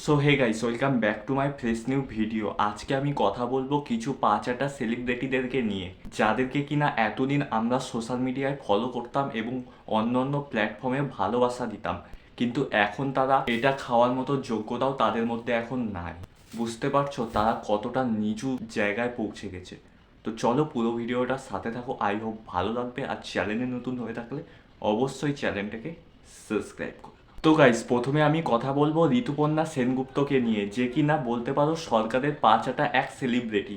So hey guys, welcome back to my fresh new video. আজকে আমি কথা বলবো কিছু পাঁচটা সেলিব্রিটিদেরকে নিয়ে, যাদেরকে কিনা এতদিন আমরা সোশ্যাল মিডিয়ায় ফলো করতাম এবং অন্য অন্য প্ল্যাটফর্মে ভালোবাসা দিতাম, কিন্তু এখন তারা এটা খাওয়ার মতো যোগ্যতাও তাদের মধ্যে এখন নাই। বুঝতে পারছো তারা কতটা নিচু জায়গায় পৌঁছে গেছে। তো চলো পুরো ভিডিওটার সাথে থাকো, আই হোপ ভালো লাগবে। আর চ্যানেলে নতুন হয়ে থাকলে অবশ্যই চ্যানেলটাকে সাবস্ক্রাইব করো। তো গাইস, প্রথমে আমি কথা বলবো ঋতুপর্ণা সেনগুপ্তকে নিয়ে, যে কিনা বলতে পারো সরকারের পাঁচাটা এক সেলিব্রিটি।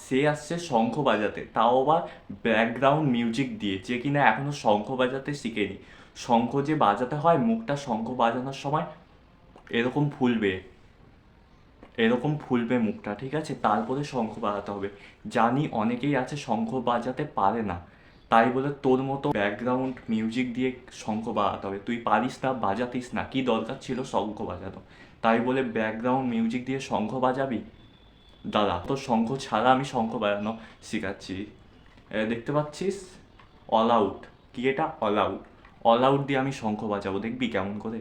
সে আসছে শঙ্খ বাজাতে, তাও আবার ব্যাকগ্রাউন্ড মিউজিক দিয়ে, যে কিনা এখনো শঙ্খ বাজাতে শিখেনি। শঙ্খ যে বাজাতে হয়, মুখটা শঙ্খ বাজানোর সময় এরকম ফুলবে, এরকম ফুলবে মুখটা, ঠিক আছে? তারপরে শঙ্খ বাজাতে হবে। জানি অনেকেই আছে শঙ্খ বাজাতে পারে না, তাই বলে তোর মতো ব্যাকগ্রাউন্ড মিউজিক দিয়ে শঙ্খ বাজাতে হবে? তুই পারিস না, বাজাতিস না, কি দরকার ছিল শঙ্খ বাজানো? তাই বলে ব্যাকগ্রাউন্ড মিউজিক দিয়ে শঙ্খ বাজাবি? দাদা, তোর শঙ্খ ছাড়া আমি শঙ্খ বাজানো শেখাচ্ছি। দেখতে পাচ্ছিস? All out. কি এটা? All out. অল আউট দিয়ে আমি শঙ্খ বাজাবো, দেখবি কেমন করে।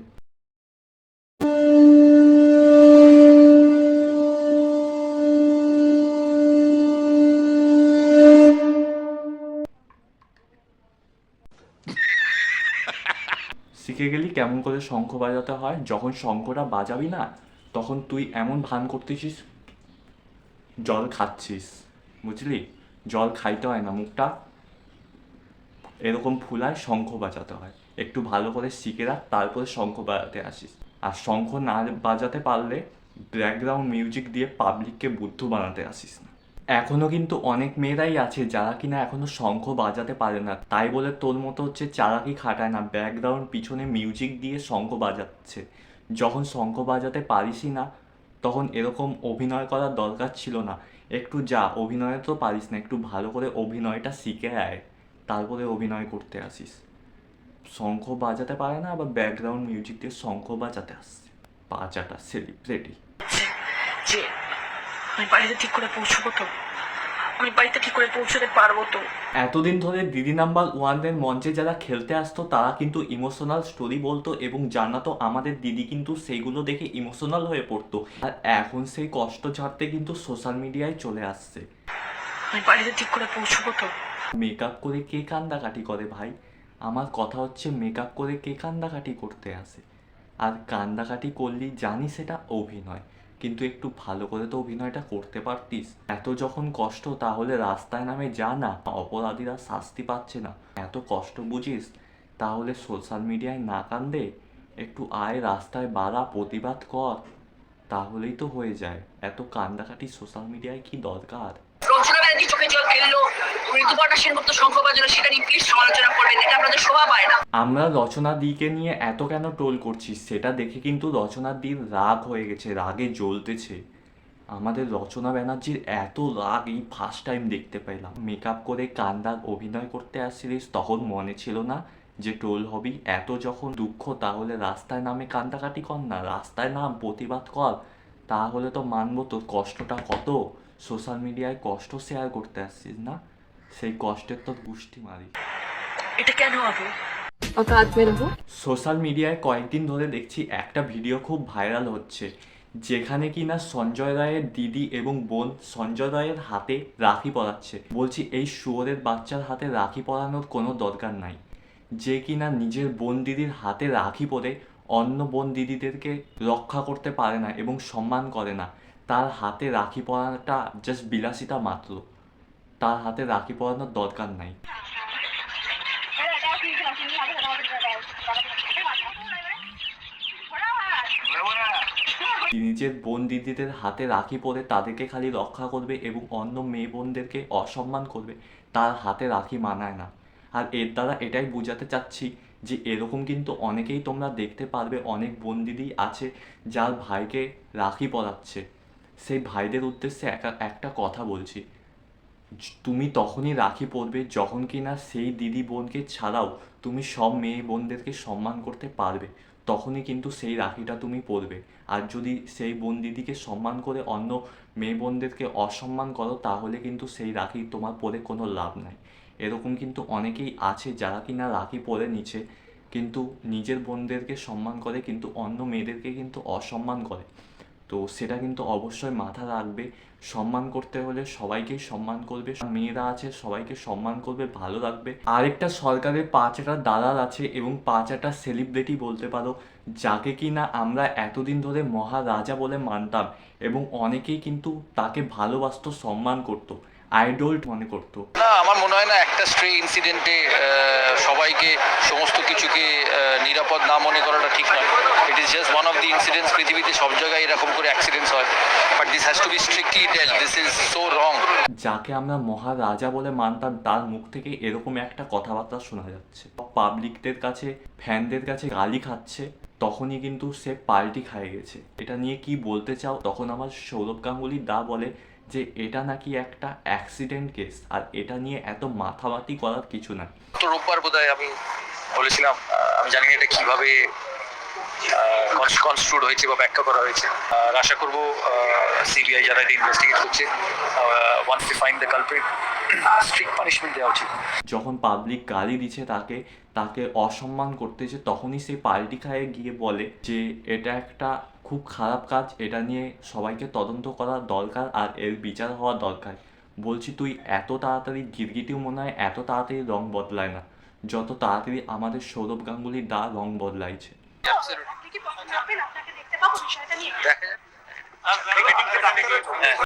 শিখে গেলি কেমন করে শঙ্খ বাজাতে হয়। যখন শঙ্খটা বাজাবি না, তখন তুই এমন ভান করতেছিস জল খাচ্ছিস, বুঝলি? জল খাইতে হয় না, মুখটা এরকম ফুলায় শঙ্খ বাজাতে হয়। একটু ভালো করে শিখে রাখ, তারপরে শঙ্খ বাজাতে আসিস। আর শঙ্খ না বাজাতে পারলে ব্যাকগ্রাউন্ড মিউজিক দিয়ে পাবলিককে বুদ্ধু বানাতে আসিস না। এখনো কিন্তু অনেক মেয়েরাই আছে যারা কিনা এখনো শঙ্খ বাজাতে পারে না, তাই বলে তোর মতো হচ্ছে চালাকি খাটায় না, ব্যাকগ্রাউন্ড পিছনে মিউজিক দিয়ে শঙ্খ বাজাচ্ছে। যখন শঙ্খ বাজাতে পারিসই না, তখন এরকম অভিনয় করার দরকার ছিল না। একটু যা, অভিনয় তো পারিস না, একটু ভালো করে অভিনয়টা শিখে আয়, তারপরে অভিনয় করতে আসিস। শঙ্খ বাজাতে পারে না, আবার ব্যাকগ্রাউন্ড মিউজিক দিয়ে শঙ্খ বাজাতে আসছে পাঁচাটা সেলিব্রিটি। যে আমি বাড়িতে ঠিক করে পৌঁছবো তো, আমি বাড়িতে ঠিক করে পৌঁছতে পারবো তো। এতদিন ধরে দিদি নাম্বার ওয়ানের মঞ্চে যারা খেলতে আসতো তারা কিন্তু ইমোশনাল স্টোরি বলতো এবং জানাতো, আমাদের দিদি কিন্তু সেইগুলো দেখে ইমোশনাল হয়ে পড়তো। আর এখন সেই কষ্ট ঝাড়তে কিন্তু সোশ্যাল মিডিয়ায় চলে আসছে। আমি বাড়িতে ঠিক করে পৌঁছবো তো। মেকআপ করে কে কান্দাকাটি করে ভাই? আমার কথা হচ্ছে, মেকআপ করে কে কান্দাকাটি করতে আসে? আর কান্দাকাটি করলি জানি সেটা অভিনয়, কিন্তু একটু ভালো করে তো অভিনয়টা করতে পারতিস। এত যখন কষ্ট, তাহলে রাস্তায় নামে যা না, অপরাধীরা শাস্তি পাচ্ছে না, এত কষ্ট বুঝিস, তাহলে সোশ্যাল মিডিয়ায় না কান্দে একটু আয়, রাস্তায় বাড়া, প্রতিবাদ কর, তাহলেই তো হয়ে যায়। এত কান্দাকাটি সোশ্যাল মিডিয়ায় কি দরকার? রচনা ব্যানার্জি চোখে জল ফেললো, ঋতুপর্ণা সেনগুপ্ত শঙ্খ বাজানো, সেটা নিয়ে প্লিজ সমালোচনা করবেন, এটা আপনাদের শোভা পায় না। আমরা রচনা দিকে নিয়ে এত কেন টোল করছি, সেটা দেখে কিন্তু রচনা দির রাগ হয়ে গেছে, রাগে জ্বলতেছে। আমাদের রচনা ব্যানার্জির এত রাগ এই ফার্স্ট টাইম দেখতে পেলাম। মেকআপ করে কান্দার অভিনয় করতে আসছিলিস, তখন মনে ছিল না যে টোল হবি? এত যখন দুঃখ, তাহলে রাস্তায় নামে কান্দাকাটি কর না, রাস্তায় নাম, প্রতিবাদ কর, তাহলে তো মানবো তোর কষ্টটা কত। সোশ্যাল মিডিয়ায় কষ্ট শেয়ার করতে আসছিস না, সেই কষ্টের তোর গুষ্টি মারি। এটা কেন হবে? औकात में रहो। সোশ্যাল মিডিয়ায় কয়েকদিন ধরে দেখছি একটা ভিডিও খুব ভাইরাল হচ্ছে, যেখানে কিনা সঞ্জয় রায়ের দিদি এবং বোন সঞ্জয় রায়ের হাতে রাখি পরাচ্ছে। বলছি, এই শুয়োরের বাচ্চার হাতে রাখি পরানোর কোনো দরকার নাই। যে কিনা নিজের বোন দিদির হাতে রাখি পরে অন্য বোন দিদিদেরকে রক্ষা করতে পারে না এবং সম্মান করে না, তার হাতে রাখি পরানোটা জাস্ট বিলাসিতা মাত্র। তার হাতে রাখি পরানোর দরকার নাই। নিজের বোন দিদিদের হাতে রাখি পরে তাদেরকে খালি রক্ষা করবে এবং অন্য মেয়ে বোনদেরকে অসম্মান করবে, তার হাতে রাখি মানায় না। আর এর দ্বারা এটাই বোঝাতে চাচ্ছি যে এরকম কিন্তু অনেকেই তোমরা দেখতে পারবে, অনেক বোন দিদি আছে যার ভাইকে রাখি পরাচ্ছে। সেই ভাইদের উদ্দেশ্যে একটা কথা বলছি, তুমি তখনই রাখি পরবে যখন কিনা সেই দিদি বোনকে ছাড়াও তুমি সব মেয়ে বোনদেরকে সম্মান করতে পারবে, তখনই কিন্তু সেই রাখিটা তুমি পরবে। আর যদি সেই বোন দিদিকে সম্মান করে অন্য মেয়ে বোনদেরকে অসম্মান করো, তাহলে কিন্তু সেই রাখি তোমার পরে কোনো লাভ নাই। এরকম কিন্তু অনেকেই আছে যারা কিনা রাখি পরে নিচ্ছে, কিন্তু নিজের বোনদেরকে সম্মান করে কিন্তু অন্য মেয়েদেরকে কিন্তু অসম্মান করে। তো সেটা কিন্তু অবশ্যই মাথা রাখবে। সম্মান করতে হলে সবাইকেই সম্মান করবে, মেয়েরা আছে সবাইকে সম্মান করবে, ভালো রাখবে। আরেকটা সরকারের পাঁচটা দালাল আছে এবং পাঁচটা সেলিব্রিটি বলতে পারো, যাকে কিনা আমরা এতদিন ধরে মহারাজা বলে মানতাম এবং অনেকেই কিন্তু তাকে ভালোবাসতো, সম্মান করতো, আইডল মনে করতো। না, আমার মনে হয় না একটা স্ট্রে ইনসিডেন্টে সবাইকে সমস্ত কিছুকে নিরাপদ না মনে করাটা ঠিক নয়। It is just one of the incidents. পৃথিবীতে সব জায়গায় এরকম করে অ্যাক্সিডেন্টস হয়, but this has to B strictly ডেল্ট। This is so রং। যাকে আমরা মহারাজা বলে মানতাম তার মুখ থেকে এরকম একটা কথাবার্তা শোনা যাচ্ছে, পাবলিকদের কাছে, ফ্যানদের কাছে গালি খাচ্ছে, তখনই কিন্তু সে পাল্টি খায় গেছে। এটা নিয়ে কি বলতে চাও? তখন আমার সৌরভ গাঙ্গুলি দা বলে যে এটা নাকি একটা অ্যাক্সিডেন্ট কেস আর এটা নিয়ে এত মাথামাতি করার কিছু না। তো রোববার বোধহয় আমি বলেছিলাম, আমি জানি না এটা কিভাবে কনস্ট্রুড হয়েছে বা ব্যাখ্যা করা হয়েছে। আর আশা করবো সিবিআই যারা এটা ইনভেস্টিগেট করছে, once they find the culprit, strict punishment দেওয়া উচিত। যখন পাবলিক গালি দিচ্ছে, তাকে অসম্মান করতেছে, তখনই সে পাল্টি খায়ে গিয়ে বলে যে এটা একটা খুব খারাপ কাজ, এটা নিয়ে সবাইকে তদন্ত করা দরকার আর এর বিচার হওয়া দরকার। বলছি তুই এত তাড়াতাড়ি, গিরগিটিও মনে হয় এত তাড়াতাড়ি রং বদলায় না যত তাড়াতাড়ি আমাদের সৌরভ গাঙ্গুলি দা রং বদলাইছে।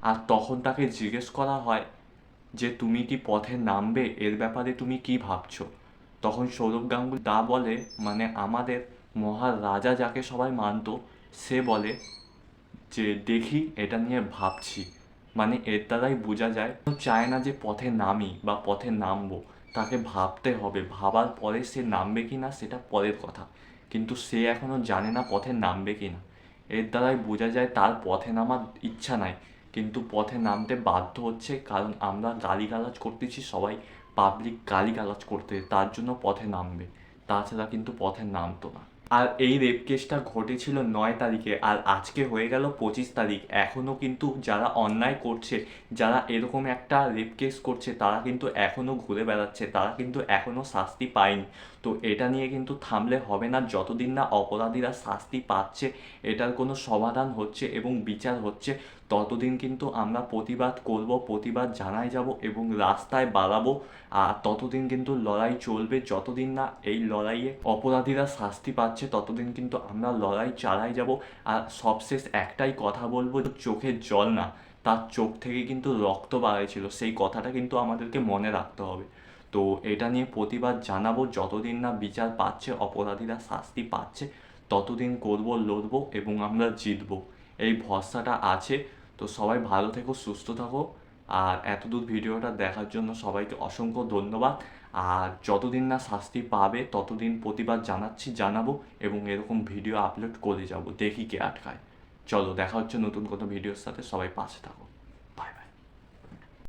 আর তখন তাকে জিজ্ঞেস করা হয় যে তুমি কি পথে নামবে, এর ব্যাপারে তুমি কি ভাবছো? তখন সৌরভ গাঙ্গুলি দা বলে, মানে আমাদের মহারাজা যাকে সবাই মানতো, সে বলে যে দেখি, এটা নিয়ে ভাবছি। মানে এর দ্বারাই বোঝা যায় চায় না যে পথে নামি বা পথে নামবো, তাকে ভাবতে হবে, ভাবার পরে সে নামবে কি না সেটা পরের কথা, কিন্তু সে এখনও জানে না পথে নামবে কি না। এর দ্বারাই বোঝা যায় তার পথে নামার ইচ্ছা নাই, কিন্তু পথে নামতে বাধ্য হচ্ছে, কারণ আমরা গালিগালাজ করতেছি, সবাই পাবলিক গালিগালাজ করতে, তার জন্য পথে নামবে, তাছাড়া কিন্তু পথে নামতো না। আর এই রেপ কেসটা ঘটেছিল 9 তারিখে আর আজকে হয়ে গেল 25 তারিখ। এখনও কিন্তু যারা অন্যায় করছে, যারা এরকম একটা রেপ কেস করছে, তারা কিন্তু এখনও ঘুরে বেড়াচ্ছে, তারা কিন্তু এখনও শাস্তি পায়নি। তো এটা নিয়ে কিন্তু থামলে হবে না, যতদিন না অপরাধীরা শাস্তি পাচ্ছে, এটার কোনো সমাধান হচ্ছে এবং বিচার হচ্ছে, ততদিন কিন্তু আমরা প্রতিবাদ করব, প্রতিবাদ জানাই যাব এবং রাস্তায় বাড়াবো। আর ততদিন কিন্তু লড়াই চলবে, যতদিন না এই লড়াইয়ে অপরাধীরা শাস্তি পাচ্ছে ততদিন কিন্তু আমরা লড়াই চালাই যাব। আর সবশেষ একটাই কথা বলবো, চোখের জল না, তার চোখ থেকে কিন্তু রক্ত বাড়াইছিল, সেই কথাটা কিন্তু আমাদেরকে মনে রাখতে হবে। তো এটা নিয়ে প্রতিবাদ জানাবো, যতদিন না বিচার পাচ্ছে, অপরাধীরা শাস্তি পাচ্ছে, ততদিন করব, লড়বো এবং আমরা জিতবো, এই ভরসাটা আছে। তো সবাই ভালো থেকো, সুস্থ থাকো। আর এতদূর ভিডিওটা দেখার জন্য সবাইকে অসংখ্য ধন্যবাদ। আর যতদিন না শাস্তি পাবে ততদিন প্রতিবাদ জানাবো এবং এরকম ভিডিও আপলোড করে যাব, দেখি কে আটকায়। চলো, দেখা হচ্ছে নতুন কোনো ভিডিওর সাথে, সবাই পাশে থাকো।